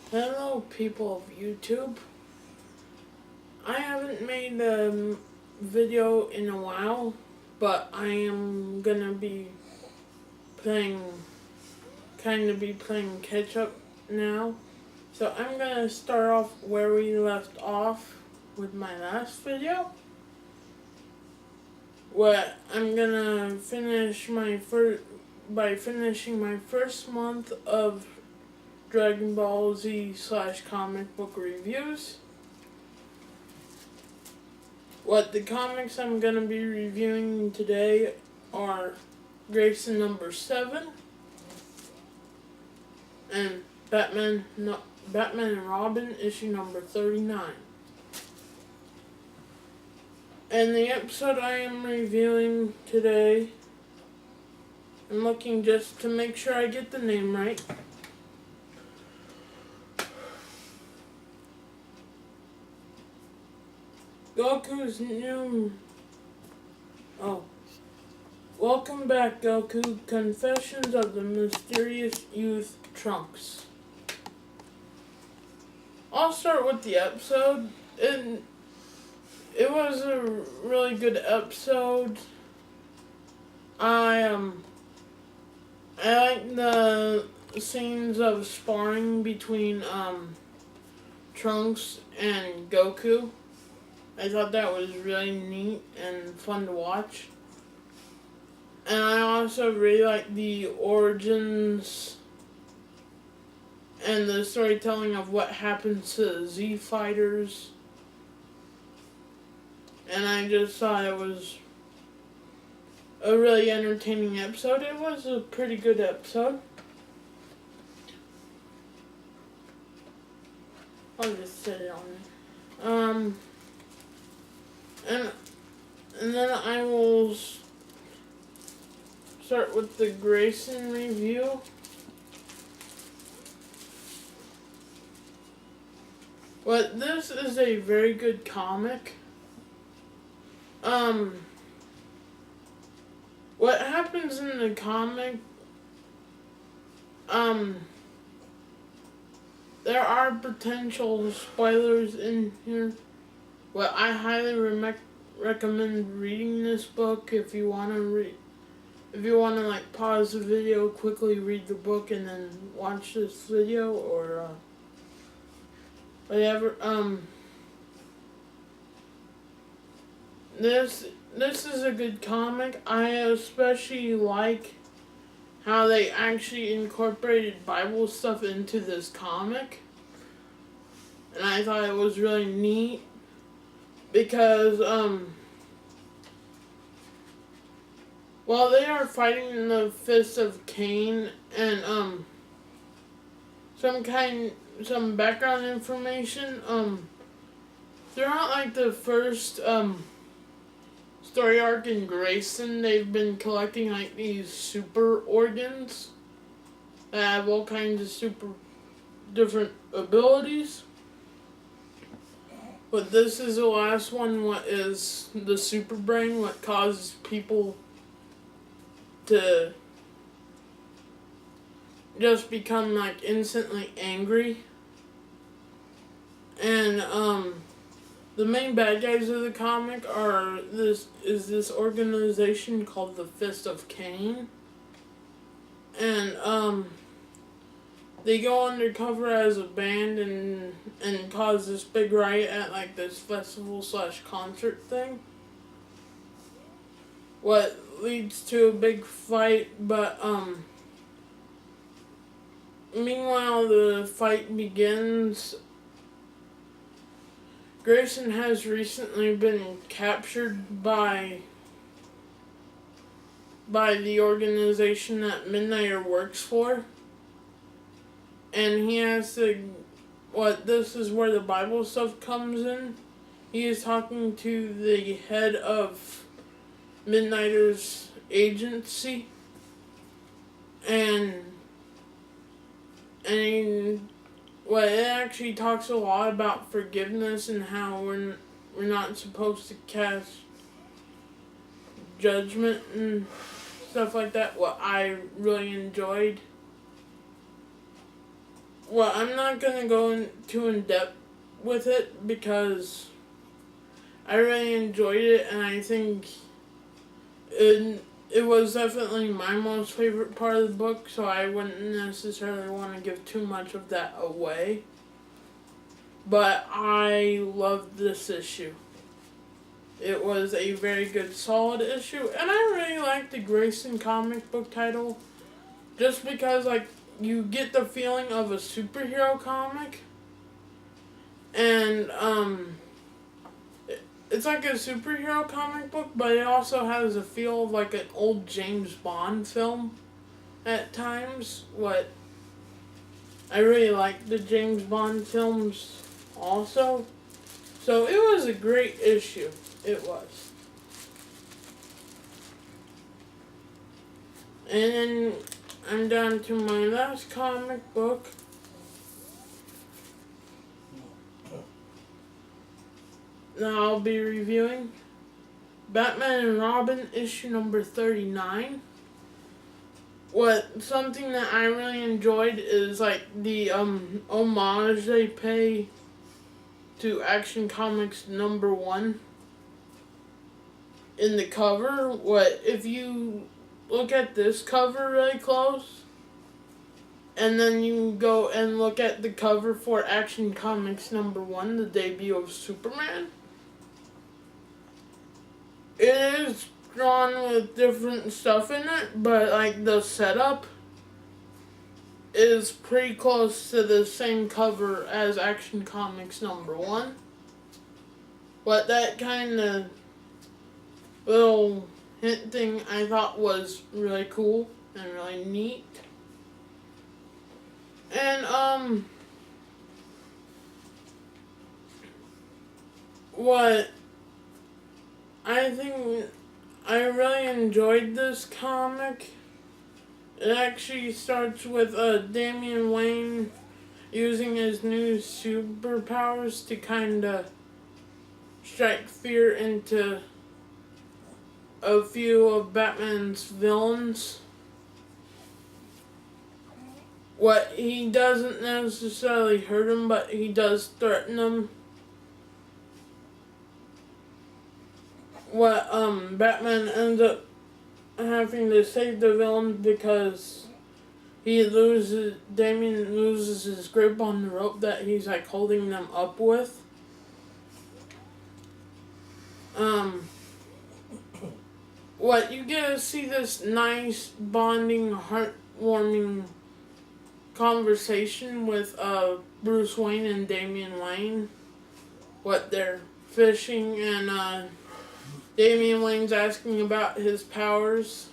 Hello, people of YouTube. I haven't made a video in a while, but I am gonna be playing, playing catch up now. So I'm gonna start off where we left off with my last video. I'm gonna finish by finishing my first month of Dragon Ball Z / comic book reviews. The comics I'm gonna be reviewing today are Grayson number 7 and Batman and Robin issue number 39. And the episode I am reviewing today, I'm looking just to make sure I get the name right. Goku's new... Welcome back, Goku. Confessions of the Mysterious Youth Trunks. I'll start with the episode. It was a really good episode. I like the scenes of sparring between Trunks and Goku. I thought that was really neat and fun to watch. And I also really like the origins and the storytelling of what happens to the Z fighters. And I just thought it was a really entertaining episode. It was a pretty good episode. I'll just sit it on it. And then I will start with the Grayson review. This is a very good comic. What happens in the comic, there are potential spoilers in here. I highly recommend reading this book if you want to like pause the video, quickly read the book, and then watch this video, or whatever. This is a good comic. I especially like how they actually incorporated Bible stuff into this comic, and I thought it was really neat. Because, while they are fighting in the Fist of Cain, and, some background information, they're not like the first, story arc in Grayson. They've been collecting, like, these super organs that have all kinds of super different abilities. But this is the last one, what is the super brain, what causes people to just become like instantly angry. And the main bad guys of the comic are this organization called the Fist of Cain. And they go undercover as a band and cause this big riot at like this festival / concert thing. What leads to a big fight, but meanwhile the fight begins. Grayson has recently been captured by the organization that Midnighter works for. And he has to, this is where the Bible stuff comes in. He is talking to the head of Midnighter's agency. And it actually talks a lot about forgiveness and how we're not supposed to cast judgment and stuff like that. What I really enjoyed. well, I'm not gonna go too in depth with it because I really enjoyed it, and I think it was definitely my most favorite part of the book, so I wouldn't necessarily want to give too much of that away. But I loved this issue. It was a very good, solid issue, and I really liked the Grayson comic book title, just because, like, you get the feeling of a superhero comic, and, it's like a superhero comic book, but it also has a feel of like an old James Bond film at times. What I really like the James Bond films also. So it was a great issue. It was. And then I'm down to my last comic book. Now I'll be reviewing Batman and Robin issue number 39. Something that I really enjoyed is like the homage they pay to Action Comics number 1 in the cover. If you look at this cover really close, and then you go and look at the cover for Action Comics number 1, the debut of Superman, it is drawn with different stuff in it, but like the setup is pretty close to the same cover as Action Comics number 1. But that kind of little hint thing I thought was really cool and really neat. And what I think I really enjoyed this comic. It actually starts with Damian Wayne using his new superpowers to kind of strike fear into a few of Batman's villains. He doesn't necessarily hurt them, but he does threaten them. Batman ends up having to save the villain because Damian loses his grip on the rope that he's like holding them up with. You get to see this nice bonding, heartwarming conversation with Bruce Wayne and Damian Wayne. They're fishing, and Damian Wayne's asking about his powers.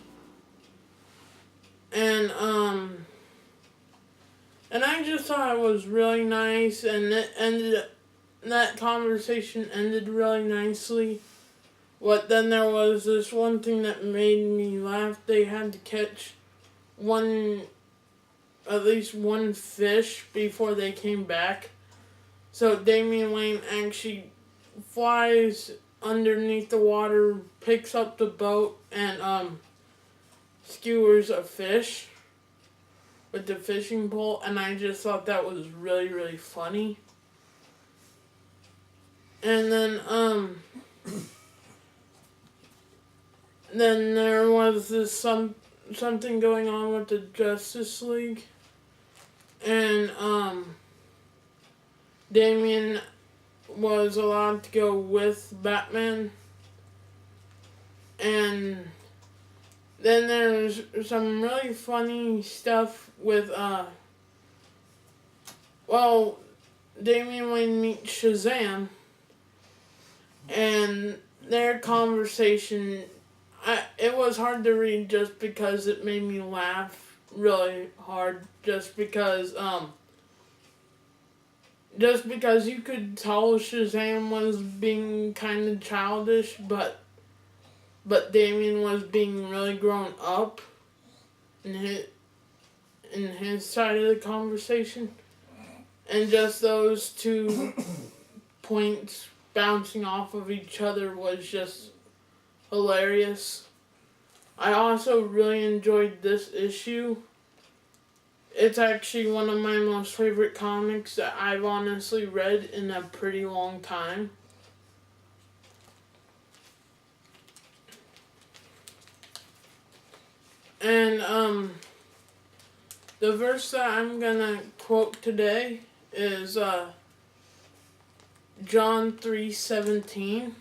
And I just thought it was really nice, and that conversation ended really nicely. Then there was this one thing that made me laugh. They had to catch at least one fish before they came back. So Damian Wayne actually flies underneath the water, picks up the boat, and skewers a fish with the fishing pole, and I just thought that was really, really funny. And then then there was something going on with the Justice League, and Damian was allowed to go with Batman, and then there's some really funny stuff with Damian Wayne meets Shazam, and their conversation, it was hard to read just because it made me laugh really hard, just because you could tell Shazam was being kind of childish, but Damian was being really grown up in his side of the conversation. And just those two points bouncing off of each other was just hilarious. I also really enjoyed this issue. It's actually one of my most favorite comics that I've honestly read in a pretty long time. And the verse that I'm gonna quote today is John 3:17.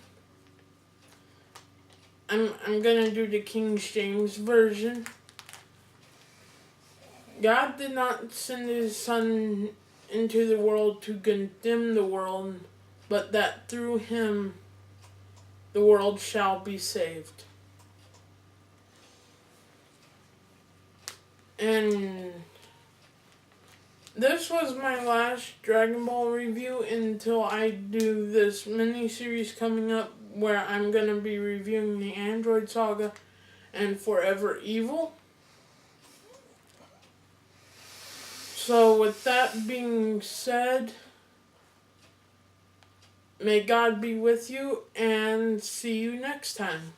I'm gonna do the King James version. God did not send his Son into the world to condemn the world, but that through him the world shall be saved. And this was my last Dragon Ball review until I do this mini-series coming up where I'm going to be reviewing the Android Saga and Forever Evil. So with that being said, may God be with you and see you next time.